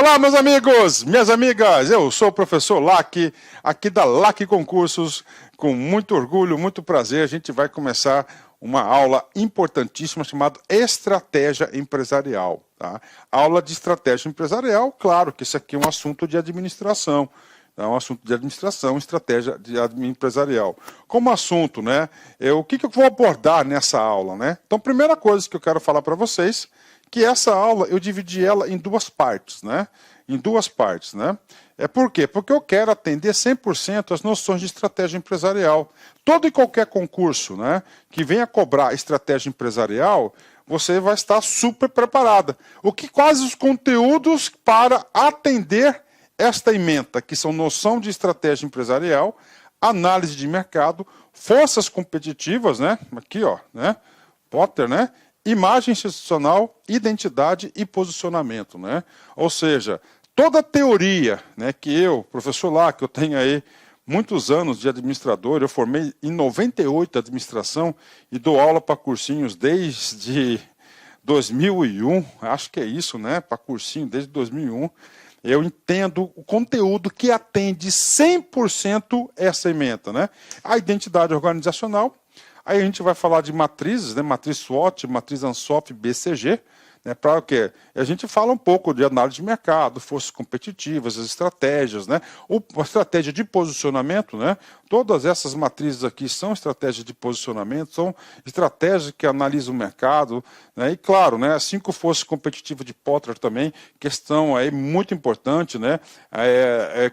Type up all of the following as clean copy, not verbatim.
Olá, meus amigos, minhas amigas, eu sou o professor Lac, aqui da Lac Concursos, com muito orgulho, muito prazer, a gente vai começar uma aula importantíssima chamada Estratégia Empresarial. Tá? Aula de Estratégia Empresarial, claro que isso aqui é um assunto de administração, é um assunto de administração, estratégia empresarial. Como assunto, né, o que eu vou abordar nessa aula, né? Então, primeira coisa que eu quero falar para vocês, que essa aula eu dividi ela em duas partes, né? Em duas partes, né? Por quê? Porque eu quero atender 100% as noções de estratégia empresarial. Todo e qualquer concurso, né, que venha cobrar estratégia empresarial, você vai estar super preparada. Quais os conteúdos para atender esta ementa, que são noção de estratégia empresarial, análise de mercado, forças competitivas, né? Aqui, ó, né? Potter, né? Imagem institucional, identidade e posicionamento, né? Ou seja, toda a teoria, né, que eu, professor Lac, eu tenho aí muitos anos de administrador, eu formei em 98 administração e dou aula para cursinhos desde 2001, acho que é isso, né, para cursinho desde 2001. Eu entendo o conteúdo que atende 100% essa ementa, né? A identidade organizacional. Aí a gente vai falar de matrizes, né? Matriz SWOT, matriz ANSOF, BCG, né? Para o quê? A gente fala um pouco de análise de mercado, forças competitivas, as estratégias, né? A estratégia de posicionamento, né? Todas essas matrizes aqui são estratégias de posicionamento, são estratégias que analisam o mercado, né? E claro, né? As 5 forças competitivas de Potter também, questão aí muito importante, né?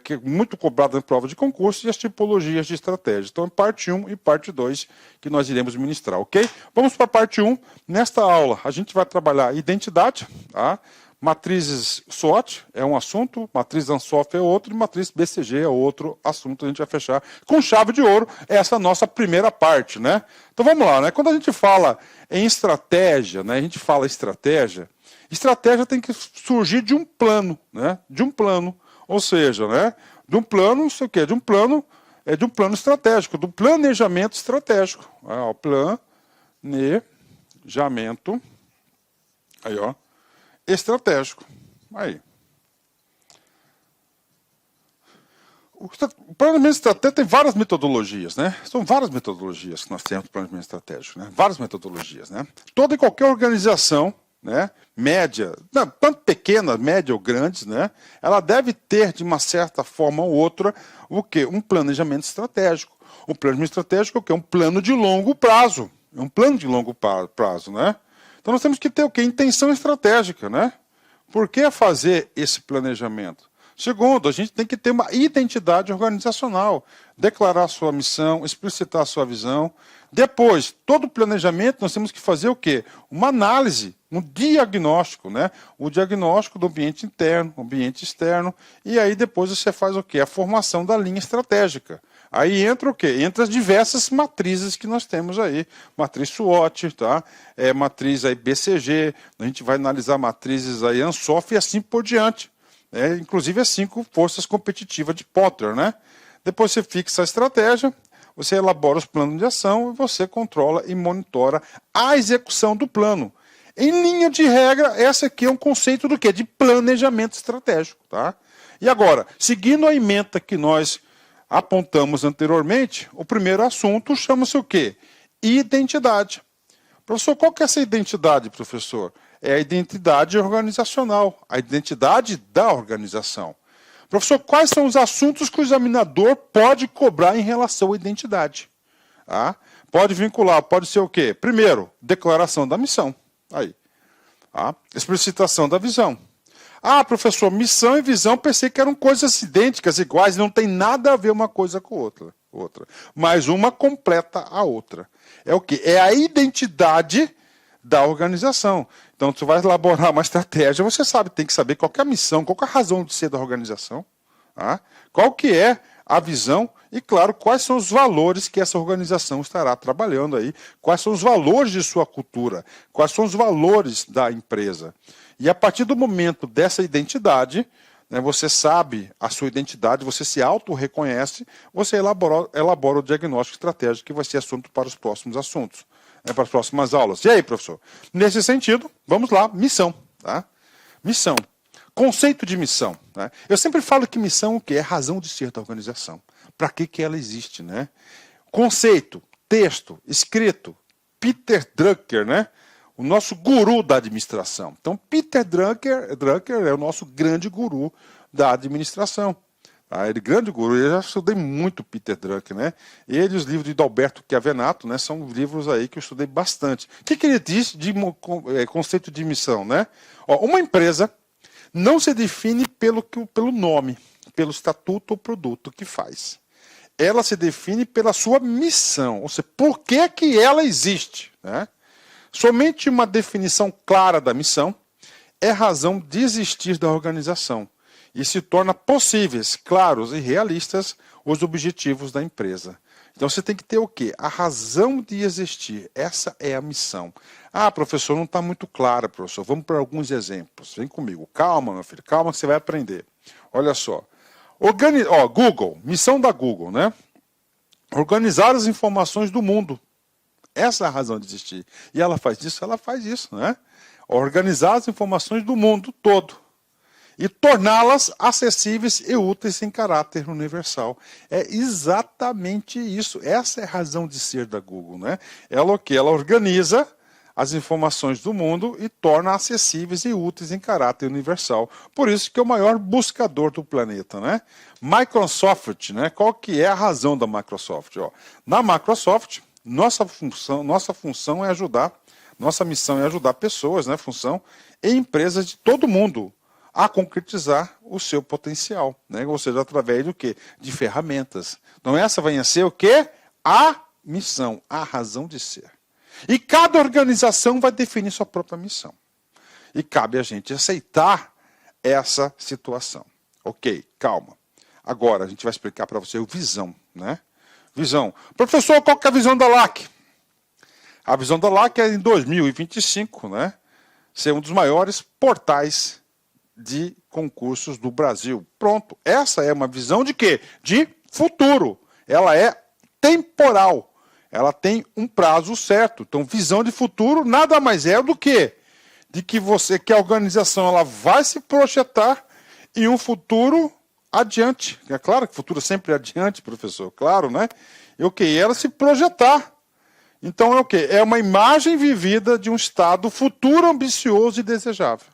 Que é muito cobrada em prova de concurso, e as tipologias de estratégia. Então, parte 1 e parte 2 que nós iremos ministrar, ok? Vamos para a parte 1. Nesta aula, a gente vai trabalhar identidade, tá? Matrizes SWOT é um assunto, matriz ANSOF é outro, e matriz BCG é outro assunto. A gente vai fechar com chave de ouro essa nossa primeira parte, né? Então vamos lá, né? Quando a gente fala em estratégia, né? A gente fala estratégia tem que surgir de um plano, né? De um plano, ou seja, né? De um plano, não sei o quê, de um plano estratégico, do planejamento estratégico. O planejamento, aí ó, estratégico. Aí. O planejamento estratégico tem várias metodologias, né? São várias metodologias que nós temos para planejamento estratégico, né? Várias metodologias, né? Toda e qualquer organização, né, média, tanto pequena, média ou grandes, né, ela deve ter, de uma certa forma ou outra, o quê? Um planejamento estratégico. O planejamento estratégico é o quê? Um plano de longo prazo. É um plano de longo prazo, né? Então nós temos que ter o quê? Intenção estratégica, né? Por que fazer esse planejamento? Segundo, a gente tem que ter uma identidade organizacional, declarar sua missão, explicitar sua visão. Depois, todo planejamento nós temos que fazer o quê? Uma análise, um diagnóstico, né? O diagnóstico do ambiente interno, ambiente externo, e aí depois você faz o quê? A formação da linha estratégica. Aí entra o quê? Entra as diversas matrizes que nós temos aí. Matriz SWOT, tá? Matriz aí BCG, a gente vai analisar matrizes aí ANSOF e assim por diante. Inclusive as 5 forças competitivas de Potter, né? Depois você fixa a estratégia, você elabora os planos de ação e você controla e monitora a execução do plano. Em linha de regra, esse aqui é um conceito do quê? De planejamento estratégico, tá? E agora, seguindo a ementa que nós apontamos anteriormente, o primeiro assunto chama-se o quê? Identidade. Professor, qual que é essa identidade, professor? É a identidade organizacional, a identidade da organização. Professor, quais são os assuntos que o examinador pode cobrar em relação à identidade? Pode vincular, pode ser o quê? Primeiro, declaração da missão. Aí. Explicitação da visão. Professor, missão e visão, pensei que eram coisas idênticas, iguais, não tem nada a ver uma coisa com outra. Mas uma completa a outra. É o quê? É a identidade da organização. Então, você vai elaborar uma estratégia, você tem que saber qual que é a missão, qual que é a razão de ser da organização, qual que é a visão e, claro, quais são os valores que essa organização estará trabalhando aí, quais são os valores de sua cultura, quais são os valores da empresa. E a partir do momento dessa identidade, né, você sabe a sua identidade, você se auto-reconhece, você elabora o diagnóstico estratégico, que vai ser assunto para os próximos assuntos. Para as próximas aulas. E aí, professor? Nesse sentido, vamos lá, missão. Tá? Missão. Conceito de missão, né? Eu sempre falo que missão o quê? É a razão de ser da organização. Para que ela existe, né? Conceito, texto, escrito. Peter Drucker, né? O nosso guru da administração. Então, Peter Drucker é o nosso grande guru da administração. Tá? Ele, grande guru, eu já estudei muito Peter Drucker, né? Ele e os livros de Alberto Chiavenato, né? São livros aí que eu estudei bastante. O que ele diz de conceito de missão, né? Ó, uma empresa não se define pelo nome, pelo estatuto ou produto que faz. Ela se define pela sua missão, ou seja, por que ela existe, né? Somente uma definição clara da missão é razão de existir da organização e se torna possíveis, claros e realistas os objetivos da empresa. Então você tem que ter o quê? A razão de existir. Essa é a missão. Ah, professor, não está muito clara, professor. Vamos para alguns exemplos. Vem comigo. Calma, meu filho. Calma que você vai aprender. Olha só. Google. Missão da Google, né? Organizar as informações do mundo. Essa é a razão de existir. E ela faz isso, né? Organizar as informações do mundo todo. E torná-las acessíveis e úteis em caráter universal. É exatamente isso. Essa é a razão de ser da Google, né? Ela o quê? Ela organiza as informações do mundo e torna acessíveis e úteis em caráter universal. Por isso que é o maior buscador do planeta, né? Microsoft, né? Qual que é a razão da Microsoft? Ó, na Microsoft, nossa função é ajudar, nossa missão é ajudar pessoas, né? Função e empresas de todo mundo a concretizar o seu potencial, né? Ou seja, através do quê? De ferramentas. Então essa vai ser o quê? A missão, a razão de ser. E cada organização vai definir sua própria missão. E cabe a gente aceitar essa situação. Ok, calma. Agora a gente vai explicar para você o visão, né? Visão. Professor, qual que é a visão da LAC? A visão da LAC é em 2025, né? Ser um dos maiores portais de concursos do Brasil. Pronto. Essa é uma visão de quê? De futuro. Ela é temporal. Ela tem um prazo certo. Então, visão de futuro nada mais é do que de que a organização ela vai se projetar em um futuro adiante. É claro que o futuro sempre é adiante, professor. Claro, né? E o que? Ela se projetar. Então, é o quê? É uma imagem vivida de um estado futuro ambicioso e desejável.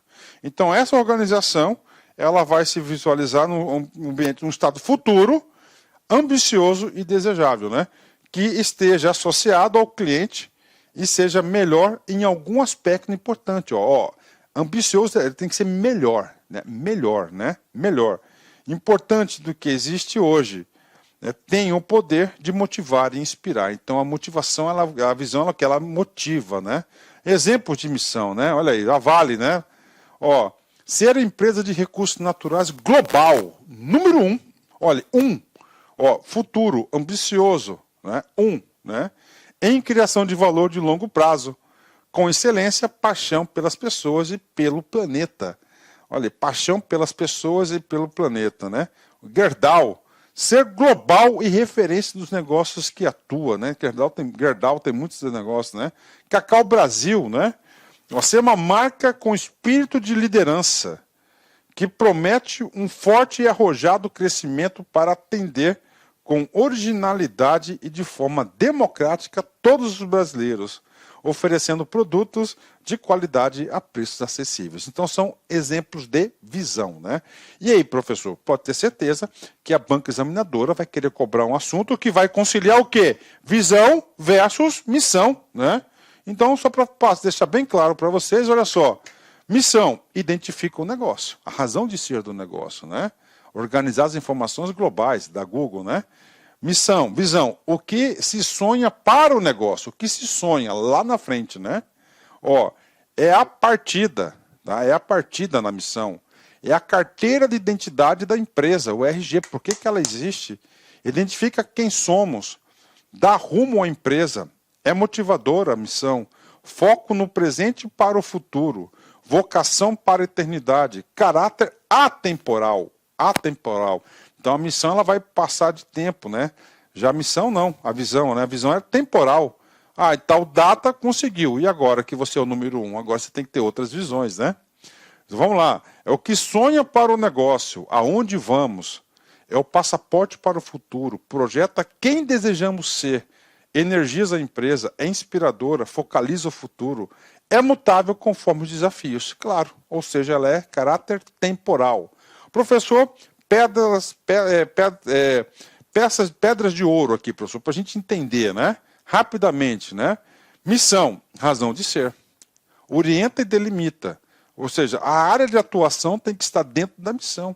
Então, essa organização ela vai se visualizar num ambiente, num estado futuro ambicioso e desejável, né? Que esteja associado ao cliente e seja melhor em algum aspecto importante. Ambicioso, ele tem que ser melhor, né? Melhor, né? Melhor. Importante do que existe hoje, né? Tem o poder de motivar e inspirar. Então a motivação, a visão que ela motiva, né? Exemplos de missão, né? Olha aí, a Vale, né? Ser a empresa de recursos naturais global, número 1. Olha, futuro, ambicioso. Né? Em criação de valor de longo prazo, com excelência, paixão pelas pessoas e pelo planeta. Olha, paixão pelas pessoas e pelo planeta, né? Gerdau, ser global e referência dos negócios que atua, né? Gerdau tem muitos negócios, né? Cacau Brasil, né? Ser uma marca com espírito de liderança, que promete um forte e arrojado crescimento para atender com originalidade e de forma democrática todos os brasileiros, oferecendo produtos de qualidade a preços acessíveis. Então são exemplos de visão, né? E aí, professor, pode ter certeza que a banca examinadora vai querer cobrar um assunto que vai conciliar o quê? Visão versus missão, né? Então, só para deixar bem claro para vocês, olha só, missão, identifica o negócio, a razão de ser do negócio, né? Organizar as informações globais da Google, né? Missão, visão, o que se sonha para o negócio, o que se sonha lá na frente, né? É a partida, tá? É a partida na missão, é a carteira de identidade da empresa, o RG, por que ela existe? Identifica quem somos, dá rumo à empresa, é motivadora a missão, foco no presente para o futuro, vocação para a eternidade, caráter atemporal. Então a missão ela vai passar de tempo, né? Já a missão não, a visão, né? A visão é temporal. E tal data conseguiu. E agora que você é o número 1? Agora você tem que ter outras visões, né? Vamos lá. É o que sonha para o negócio, aonde vamos. É o passaporte para o futuro. Projeta quem desejamos ser. Energiza a empresa, é inspiradora, focaliza o futuro. É mutável conforme os desafios, claro. Ou seja, ela é caráter temporal. Professor, pedras de ouro aqui, professor, para a gente entender, né? Rapidamente, né? Missão, razão de ser. Orienta e delimita. Ou seja, a área de atuação tem que estar dentro da missão.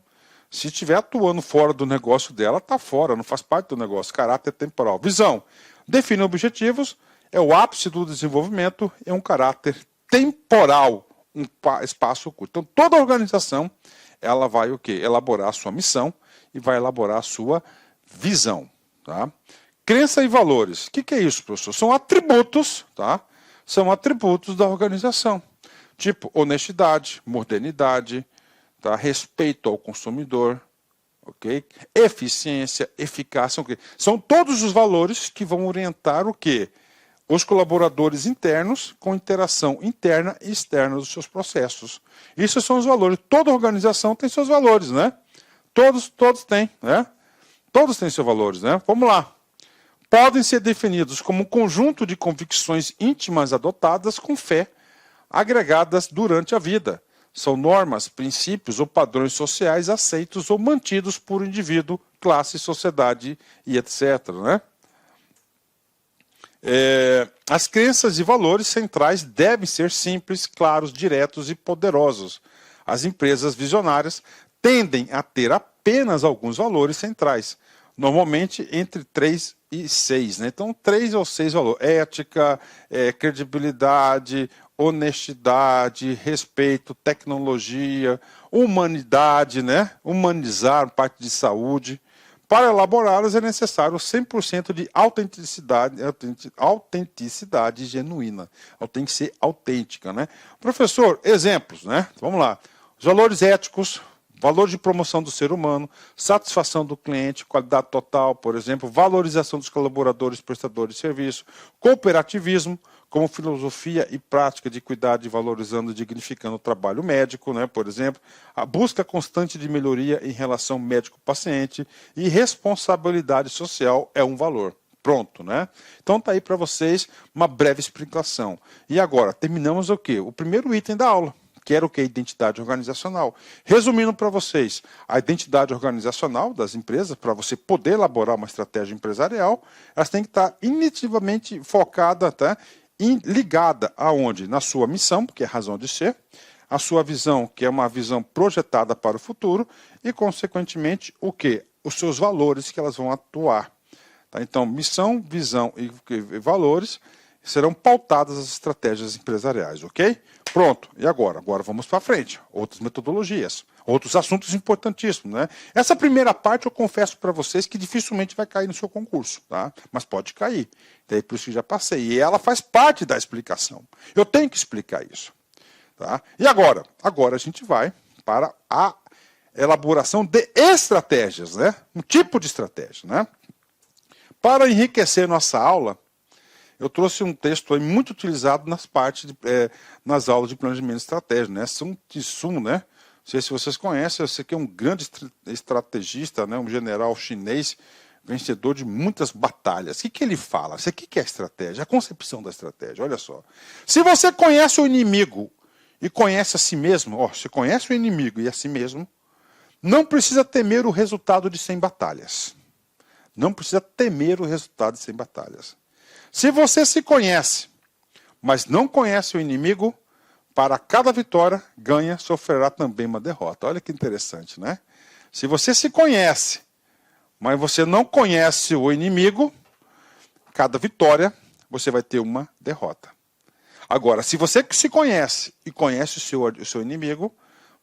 Se estiver atuando fora do negócio dela, está fora, não faz parte do negócio. Caráter temporal. Visão. Define objetivos, é o ápice do desenvolvimento, é um caráter temporal, um espaço curto. Então, toda organização, ela vai o quê? Elaborar a sua missão e vai elaborar a sua visão. Tá? Crença e valores. O que é isso, professor? São atributos, tá? São atributos da organização. Tipo, honestidade, modernidade, tá? Respeito ao consumidor, ok? Eficiência, eficácia, okay? São todos os valores que vão orientar o quê? Os colaboradores internos com interação interna e externa dos seus processos. Isso são os valores. Toda organização tem seus valores, né? Todos têm, né? Todos têm seus valores, né? Vamos lá. Podem ser definidos como um conjunto de convicções íntimas adotadas com fé, agregadas durante a vida. São normas, princípios ou padrões sociais aceitos ou mantidos por indivíduo, classe, sociedade e etc. Né? As crenças e valores centrais devem ser simples, claros, diretos e poderosos. As empresas visionárias tendem a ter apenas alguns valores centrais, normalmente entre 3 e 6. Né? Então, 3 ou 6 valores. Ética, credibilidade, honestidade, respeito, tecnologia, humanidade, né? Humanizar, parte de saúde. Para elaborá-las é necessário 100% de autenticidade genuína. Ela tem que ser autêntica, né? Professor, exemplos, né? Vamos lá. Os valores éticos, valor de promoção do ser humano, satisfação do cliente, qualidade total, por exemplo, valorização dos colaboradores, prestadores de serviço, cooperativismo, como filosofia e prática de cuidar, valorizando e dignificando o trabalho médico, né, por exemplo, a busca constante de melhoria em relação médico-paciente e responsabilidade social é um valor. Pronto, né? Então está aí para vocês uma breve explicação. E agora, terminamos o quê? O primeiro item da aula, que era o que? Identidade organizacional. Resumindo para vocês, a identidade organizacional das empresas, para você poder elaborar uma estratégia empresarial, elas têm que estar initivamente focada, tá? Ligada aonde? Na sua missão, que é a razão de ser, a sua visão, que é uma visão projetada para o futuro, e, consequentemente, o quê? Os seus valores que elas vão atuar. Tá? Então, missão, visão e valores serão pautadas as estratégias empresariais, ok? Pronto, e agora? Agora vamos para frente. Outras metodologias, outros assuntos importantíssimos, né? Essa primeira parte eu confesso para vocês que dificilmente vai cair no seu concurso, tá? Mas pode cair. Daí por isso que já passei. E ela faz parte da explicação. Eu tenho que explicar isso. Tá? E agora? Agora a gente vai para a elaboração de estratégias, né? Um tipo de estratégia, né? Para enriquecer nossa aula, eu trouxe um texto aí muito utilizado nas aulas de planejamento estratégico, né? Sun Tzu, né? Não sei se vocês conhecem, eu sei que é um grande estrategista, né? Um general chinês, vencedor de muitas batalhas. O que ele fala? O que é a estratégia? A concepção da estratégia, olha só. Se você conhece o inimigo e conhece a si mesmo, você conhece o inimigo e a si mesmo, não precisa temer o resultado de 100 batalhas. Não precisa temer o resultado de 100 batalhas. Se você se conhece, mas não conhece o inimigo, para cada vitória, ganha, sofrerá também uma derrota. Olha que interessante, né? Se você se conhece, mas você não conhece o inimigo, cada vitória, você vai ter uma derrota. Agora, se você se conhece e conhece o seu inimigo,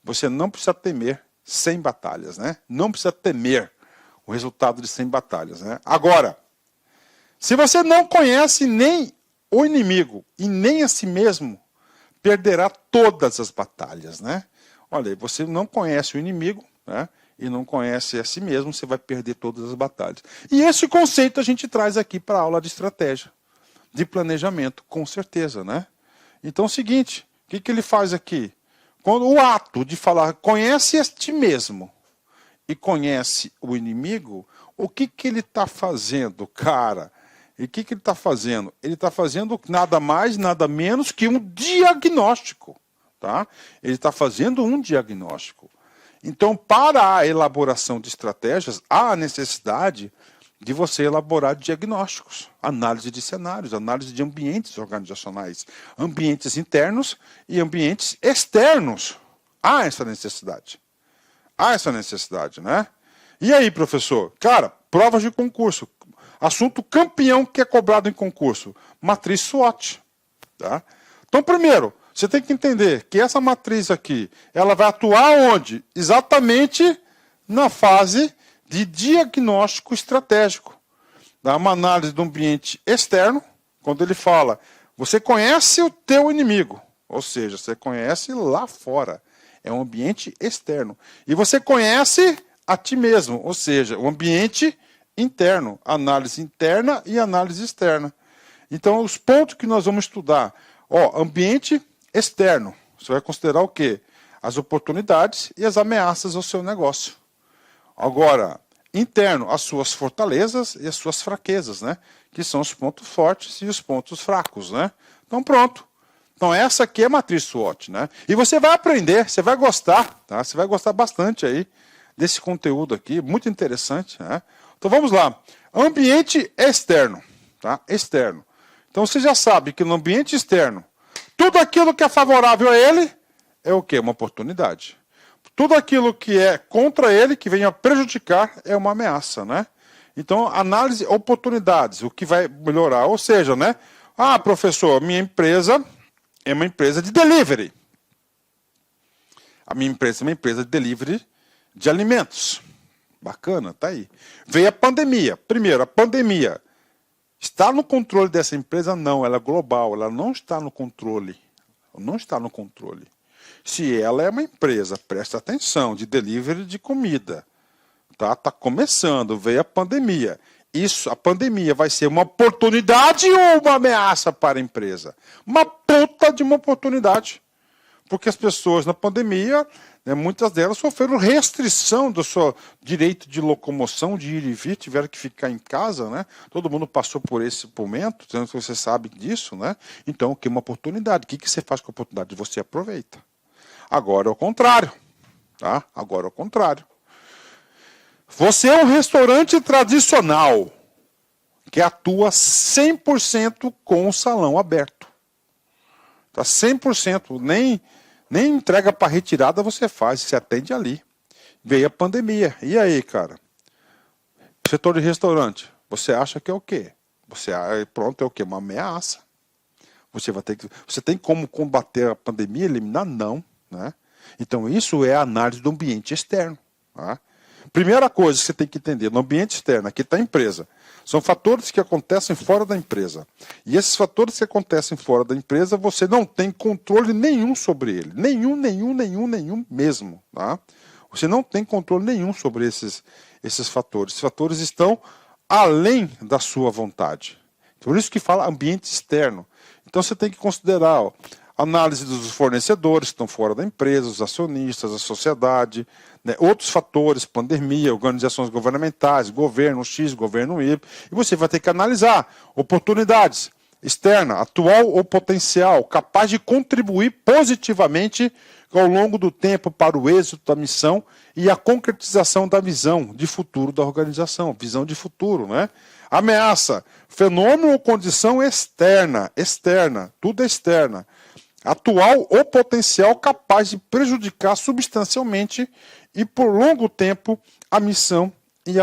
você não precisa temer 100 batalhas, né? Não precisa temer o resultado de 100 batalhas, né? Agora, se você não conhece nem o inimigo e nem a si mesmo, perderá todas as batalhas, né? Olha aí, você não conhece o inimigo, né? E não conhece a si mesmo, você vai perder todas as batalhas. E esse conceito a gente traz aqui para a aula de estratégia, de planejamento, com certeza, né? Então é o seguinte, o que ele faz aqui? quando o ato de falar, conhece ti mesmo e conhece o inimigo, o que ele está fazendo, cara? E o que ele está fazendo? Ele está fazendo nada mais, nada menos que um diagnóstico. Tá? Ele está fazendo um diagnóstico. Então, para a elaboração de estratégias, há a necessidade de você elaborar diagnósticos, análise de cenários, análise de ambientes organizacionais, ambientes internos e ambientes externos. Há essa necessidade. Há essa necessidade, né? E aí, professor? Cara, provas de concurso. Assunto campeão que é cobrado em concurso. Matriz SWOT. Tá? Então, primeiro, você tem que entender que essa matriz aqui, ela vai atuar onde? Exatamente na fase de diagnóstico estratégico. Dá uma análise do ambiente externo, quando ele fala, você conhece o teu inimigo, ou seja, você conhece lá fora. É um ambiente externo. E você conhece a ti mesmo, ou seja, o ambiente interno, análise interna e análise externa. Então, os pontos que nós vamos estudar, ambiente externo, você vai considerar o quê? As oportunidades e as ameaças ao seu negócio. Agora, interno, as suas fortalezas e as suas fraquezas, né? Que são os pontos fortes e os pontos fracos, né? Então, pronto. Então, essa aqui é a matriz SWOT, né? E você vai aprender, você vai gostar, tá? Você vai gostar bastante aí desse conteúdo aqui, muito interessante, né? Então, vamos lá. Ambiente externo, tá? Externo. Então, você já sabe que no ambiente externo, tudo aquilo que é favorável a ele é o quê? Uma oportunidade. Tudo aquilo que é contra ele, que venha prejudicar, é uma ameaça, né? Então, análise oportunidades, o que vai melhorar. Ou seja, né? Ah, professor, minha empresa é uma empresa de delivery. A minha empresa é uma empresa de delivery de alimentos. Bacana, tá aí. Veio a pandemia. Primeiro, a pandemia está no controle dessa empresa? Não, ela é global, ela não está no controle. Não está no controle. Se ela é uma empresa, presta atenção, de delivery de comida, tá começando, veio a pandemia. A pandemia vai ser uma oportunidade ou uma ameaça para a empresa? Uma puta de uma oportunidade. Porque as pessoas na pandemia, né, muitas delas sofreram restrição do seu direito de locomoção, de ir e vir, tiveram que ficar em casa, né? Todo mundo passou por esse momento, você sabe disso, né? Então, o que é uma oportunidade? O que você faz com a oportunidade? Você aproveita. Agora é o contrário, tá? Agora é o contrário. Você é um restaurante tradicional que atua 100% com o salão aberto. Tá 100%, nem entrega para retirada você faz, você atende ali. Veio a pandemia. E aí, cara? Setor de restaurante, você acha que é o quê? Pronto, é o quê? Uma ameaça. Você tem como combater a pandemia, eliminar? Não. Né? Então, isso é a análise do ambiente externo. Tá? Primeira coisa que você tem que entender, no ambiente externo, aqui está a empresa. São fatores que acontecem fora da empresa. E esses fatores que acontecem fora da empresa, você não tem controle nenhum sobre ele. Nenhum mesmo. Tá? Você não tem controle nenhum sobre esses fatores. Esses fatores estão além da sua vontade. Por isso que fala ambiente externo. Então você tem que considerar análise dos fornecedores que estão fora da empresa, os acionistas, a sociedade, né, outros fatores, pandemia, organizações governamentais, governo X, governo Y, e você vai ter que analisar oportunidades externa, atual ou potencial, capaz de contribuir positivamente ao longo do tempo para o êxito da missão e a concretização da visão de futuro da organização, visão de futuro, né? Ameaça, fenômeno ou condição externa, tudo é externa. Atual ou potencial capaz de prejudicar substancialmente e por longo tempo a missão e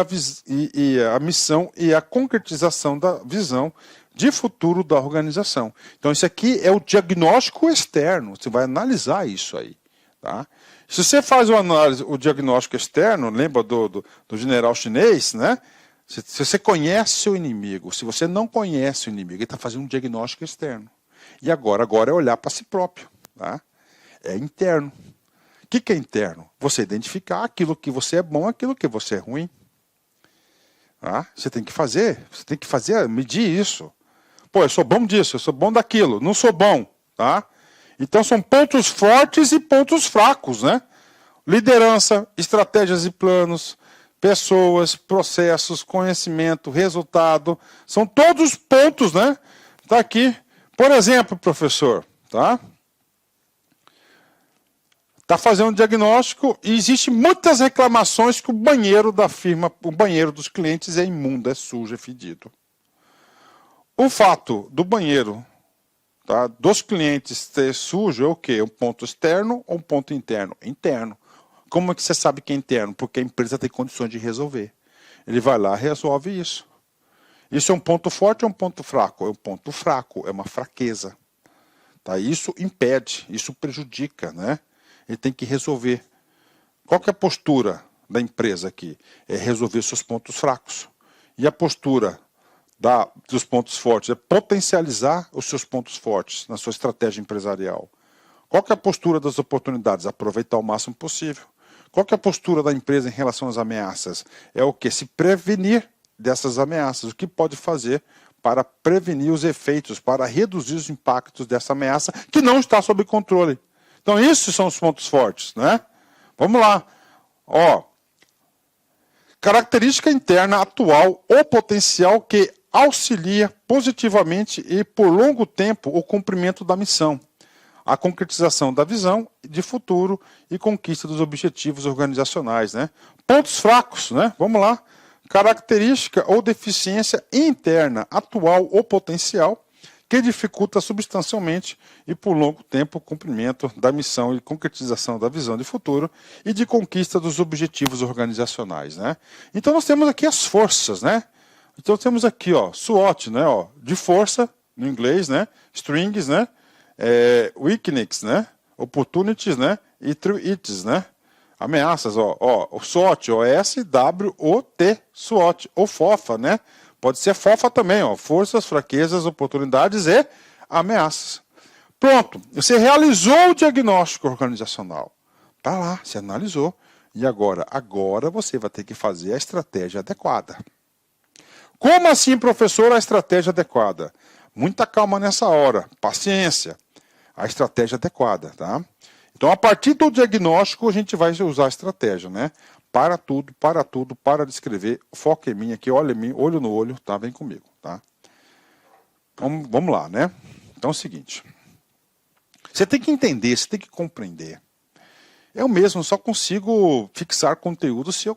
a concretização da visão de futuro da organização. Então isso aqui é o diagnóstico externo, você vai analisar isso aí. Tá? Se você faz o diagnóstico externo, lembra do general chinês, né? Se você conhece o inimigo, se você não conhece o inimigo, ele está fazendo um diagnóstico externo. E agora é olhar para si próprio. Tá? É interno. O que é interno? Você identificar aquilo que você é bom, aquilo que você é ruim. Tá? Você tem que fazer, medir isso. Pô, eu sou bom disso, eu sou bom daquilo, não sou bom. Tá? Então são pontos fortes e pontos fracos, né? Liderança, estratégias e planos, pessoas, processos, conhecimento, resultado, são todos pontos, né? Tá aqui. Por exemplo, professor, tá? Tá fazendo um diagnóstico e existe muitas reclamações que o banheiro da firma, o banheiro dos clientes é imundo, é sujo, é fedido. O fato do banheiro, tá, dos clientes ser sujo é o quê? Um ponto externo ou um ponto interno? Interno. Como é que você sabe que é interno? Porque a empresa tem condições de resolver. Ele vai lá e resolve isso. Isso é um ponto forte ou um ponto fraco? É um ponto fraco, é uma fraqueza. Tá? Isso impede, isso prejudica, né? Ele tem que resolver. Qual que é a postura da empresa aqui? É resolver seus pontos fracos. E a postura dos pontos fortes é potencializar os seus pontos fortes na sua estratégia empresarial. Qual que é a postura das oportunidades? Aproveitar o máximo possível. Qual que é a postura da empresa em relação às ameaças? É o que? Se prevenir dessas ameaças. O que pode fazer para prevenir os efeitos, para reduzir os impactos dessa ameaça que não está sob controle. Então, esses são os pontos fortes, né? Vamos lá. Ó, característica interna atual ou potencial que auxilia positivamente e por longo tempo o cumprimento da missão, a concretização da visão de futuro e conquista dos objetivos organizacionais, né? Pontos fracos, né? Vamos lá. Característica ou deficiência interna, atual ou potencial, que dificulta substancialmente e por longo tempo o cumprimento da missão e concretização da visão de futuro e de conquista dos objetivos organizacionais, né? Então nós temos aqui as forças, né? Então temos aqui, ó, SWOT, né? Ó, de força, no inglês, né? Strings, né? Weakness, né? Opportunities, né? E threats, né? Ameaças, ó, o SWOT, S-W-O-T, SWOT, ou FOFA, né? Pode ser FOFA também, ó, forças, fraquezas, oportunidades e ameaças. Pronto, você realizou o diagnóstico organizacional. Tá lá, você analisou. E agora? Agora você vai ter que fazer a estratégia adequada. Como assim, professor, a estratégia adequada? Muita calma nessa hora, paciência. A estratégia adequada, tá? Então, a partir do diagnóstico, a gente vai usar a estratégia, né? Para tudo, para de escrever, foca em mim aqui, olha em mim, olho no olho, tá? Vem comigo, tá? Vamos lá, né? Então é o seguinte. Você tem que entender, você tem que compreender. Eu mesmo só consigo fixar conteúdo se eu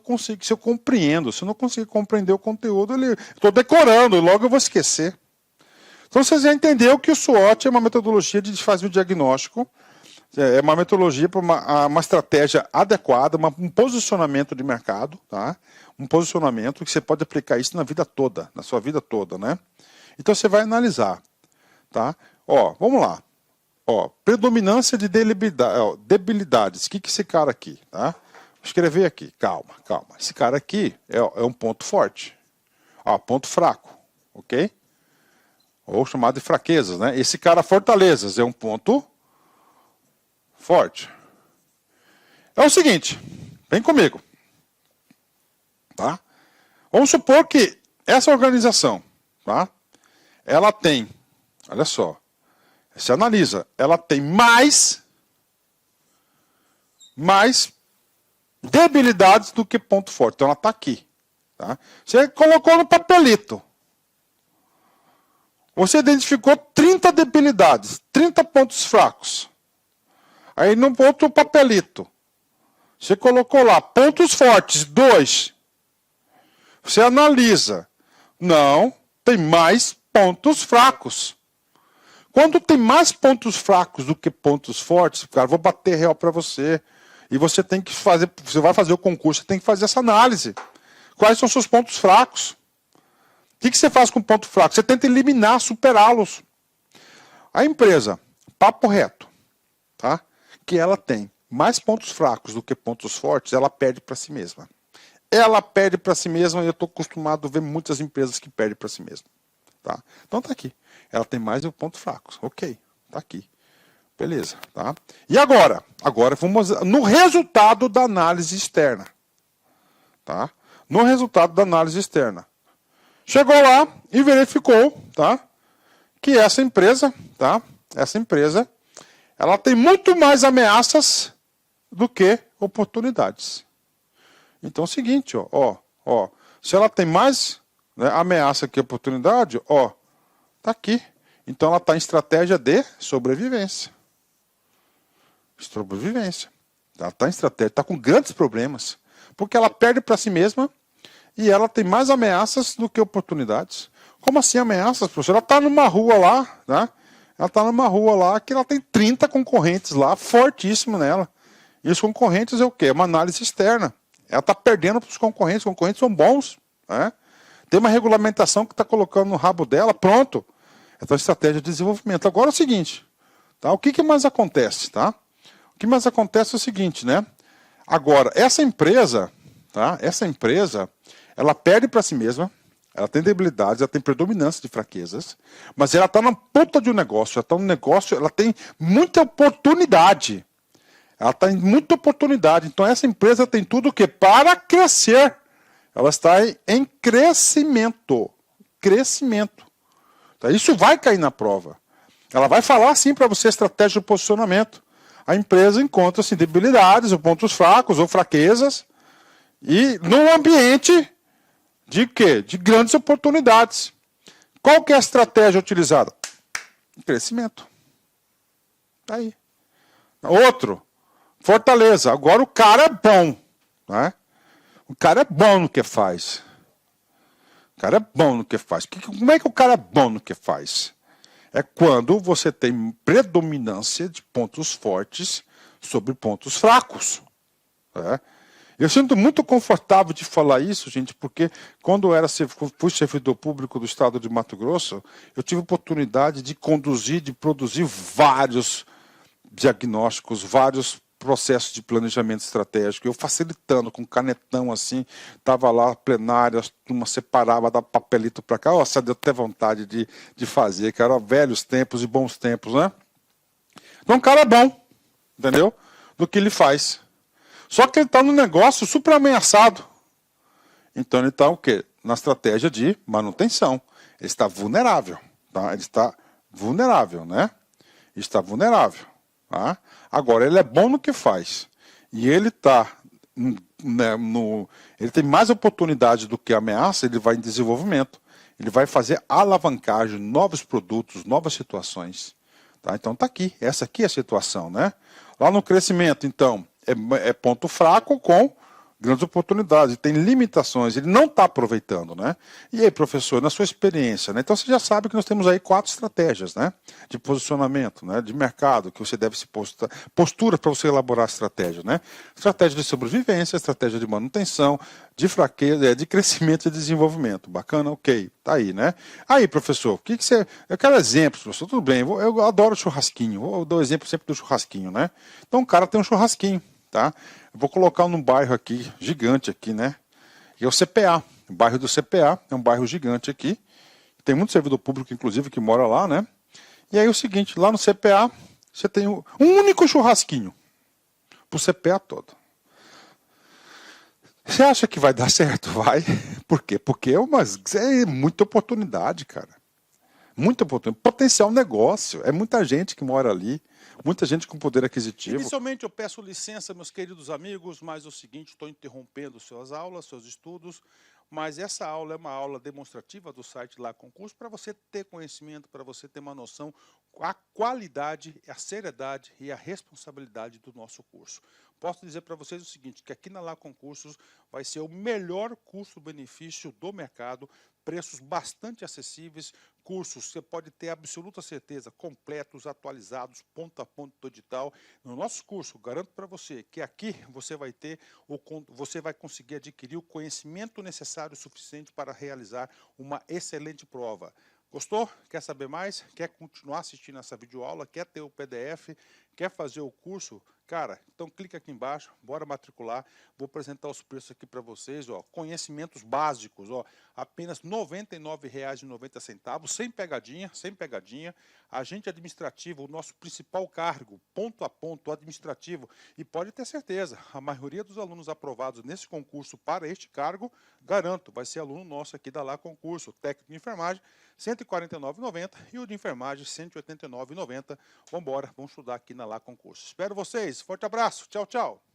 compreendo. Se eu não conseguir compreender o conteúdo, estou decorando, e logo eu vou esquecer. Então você já entendeu que o SWOT é uma metodologia de fazer o diagnóstico, é uma metodologia para uma estratégia adequada, um posicionamento de mercado, tá? Um posicionamento que você pode aplicar isso na vida toda, na sua vida toda, né? Então você vai analisar, tá? Ó, vamos lá. Ó, predominância de debilidades. O que é esse cara aqui, tá? Vou escrever aqui, calma. Esse cara aqui é um ponto forte. Ó, ponto fraco, ok? Ou chamado de fraquezas, né? Esse cara, fortalezas, é um ponto forte. É o seguinte, vem comigo. Tá? Vamos supor que essa organização, tá? Ela tem, olha só, você analisa, ela tem mais debilidades do que ponto forte. Então ela está aqui. Tá? Você colocou no papelito. Você identificou 30 debilidades, 30 pontos fracos. Aí no outro papelito, você colocou lá, pontos fortes, 2. Você analisa. Não, tem mais pontos fracos. Quando tem mais pontos fracos do que pontos fortes, cara, vou bater real para você. E você tem que fazer, você vai fazer o concurso, você tem que fazer essa análise. Quais são seus pontos fracos? O que você faz com ponto fraco? Você tenta eliminar, superá-los. A empresa, papo reto, tá? Que ela tem mais pontos fracos do que pontos fortes, ela perde para si mesma. Ela perde para si mesma e eu estou acostumado a ver muitas empresas que perdem para si mesma. Tá? Então tá aqui. Ela tem mais pontos fracos. Ok, tá aqui. Beleza, tá? E agora? Agora vamos no resultado da análise externa. Tá? No resultado da análise externa. Chegou lá e verificou, tá? Que essa empresa, tá? Essa empresa, ela tem muito mais ameaças do que oportunidades. Então é o seguinte, se ela tem mais, né, ameaça que oportunidade, tá aqui. Então ela está em estratégia de sobrevivência. Sobrevivência. Ela está em estratégia, está com grandes problemas, porque ela perde para si mesma e ela tem mais ameaças do que oportunidades. Como assim ameaças, professor? Ela está numa rua lá, né? Ela está numa rua lá que ela tem 30 concorrentes lá, fortíssimo nela. E os concorrentes é o quê? É uma análise externa. Ela está perdendo para os concorrentes são bons. Né? Tem uma regulamentação que está colocando no rabo dela, pronto. Essa estratégia de desenvolvimento. Agora é o seguinte, tá? O que mais acontece? Tá? O que mais acontece é o seguinte, né? Agora, essa empresa, tá? Ela perde para si mesma, ela tem debilidades, ela tem predominância de fraquezas, mas ela está na ponta de um negócio, ela está no negócio, ela tem muita oportunidade. Ela está em muita oportunidade. Então essa empresa tem tudo o quê? Para crescer. Ela está em crescimento. Crescimento. Então, isso vai cair na prova. Ela vai falar sim para você estratégia de posicionamento. A empresa encontra-se debilidades, ou pontos fracos, ou fraquezas, e num ambiente de quê? De grandes oportunidades. Qual que é a estratégia utilizada? Crescimento. Tá aí. Outro. Fortaleza. Agora o cara é bom. Né? O cara é bom no que faz. O cara é bom no que faz. Como é que o cara é bom no que faz? É quando você tem predominância de pontos fortes sobre pontos fracos. Né? Eu sinto muito confortável de falar isso, gente, porque quando eu fui servidor público do estado de Mato Grosso, eu tive a oportunidade de conduzir, de produzir vários diagnósticos, vários processos de planejamento estratégico, eu facilitando com canetão assim, estava lá plenário, a turma separava, dava papelito para cá, nossa, deu até vontade de fazer, que eram velhos tempos e bons tempos, né? Então o cara é bom, entendeu? Do que ele faz. Só que ele está no negócio super ameaçado. Então ele está o quê? Na estratégia de manutenção. Ele está vulnerável, tá? Ele está vulnerável, né? Ele está vulnerável. Tá? Agora, ele é bom no que faz. E ele está ele tem mais oportunidade do que ameaça, ele vai em desenvolvimento. Ele vai fazer alavancagem, novos produtos, novas situações. Tá? Então está aqui. Essa aqui é a situação. Né? Lá no crescimento, então, é ponto fraco com grandes oportunidades, tem limitações, ele não está aproveitando, né? E aí, professor, na sua experiência, né? Então você já sabe que nós temos aí 4 estratégias, né? De posicionamento, né? De mercado, que você deve se postura para você elaborar a estratégia, né? Estratégia de sobrevivência, estratégia de manutenção, de fraqueza, de crescimento e desenvolvimento. Bacana? Ok, tá aí, né? Aí, professor, o que você... Eu quero exemplos, professor, tudo bem, eu adoro churrasquinho, eu dou exemplo sempre do churrasquinho, né? Então o cara tem um churrasquinho, tá? Eu vou colocar num bairro aqui, gigante aqui, né? E é o CPA. O bairro do CPA é um bairro gigante aqui. Tem muito servidor público, inclusive, que mora lá, né? E aí é o seguinte, lá no CPA, você tem um único churrasquinho para o CPA todo. Você acha que vai dar certo? Vai. Por quê? Porque é muita oportunidade, cara. Muita oportunidade. Potencial negócio. É muita gente que mora ali. Muita gente com poder aquisitivo. Inicialmente eu peço licença, meus queridos amigos, mas é o seguinte, estou interrompendo suas aulas, seus estudos, mas essa aula é uma aula demonstrativa do site Lá Concurso para você ter conhecimento, para você ter uma noção, a qualidade, a seriedade e a responsabilidade do nosso curso. Posso dizer para vocês o seguinte, que aqui na Lá Concursos vai ser o melhor custo-benefício do mercado, preços bastante acessíveis, cursos, você pode ter absoluta certeza, completos, atualizados, ponto a ponto do edital. No nosso curso, garanto para você que aqui você vai conseguir adquirir o conhecimento necessário suficiente para realizar uma excelente prova. Gostou? Quer saber mais? Quer continuar assistindo essa videoaula? Quer ter o PDF? Quer fazer o curso? Cara, então clica aqui embaixo, bora matricular. Vou apresentar os preços aqui para vocês. Ó, conhecimentos básicos, ó, apenas R$ 99,90, sem pegadinha, sem pegadinha. Agente administrativo, o nosso principal cargo, ponto a ponto administrativo. E pode ter certeza, a maioria dos alunos aprovados nesse concurso para este cargo, garanto, vai ser aluno nosso aqui da Lá Concurso, técnico de enfermagem, R$ 149,90 e o de enfermagem R$ 189,90. Vamos embora, vamos estudar aqui na Lá Concursos. Espero vocês, forte abraço, tchau, tchau.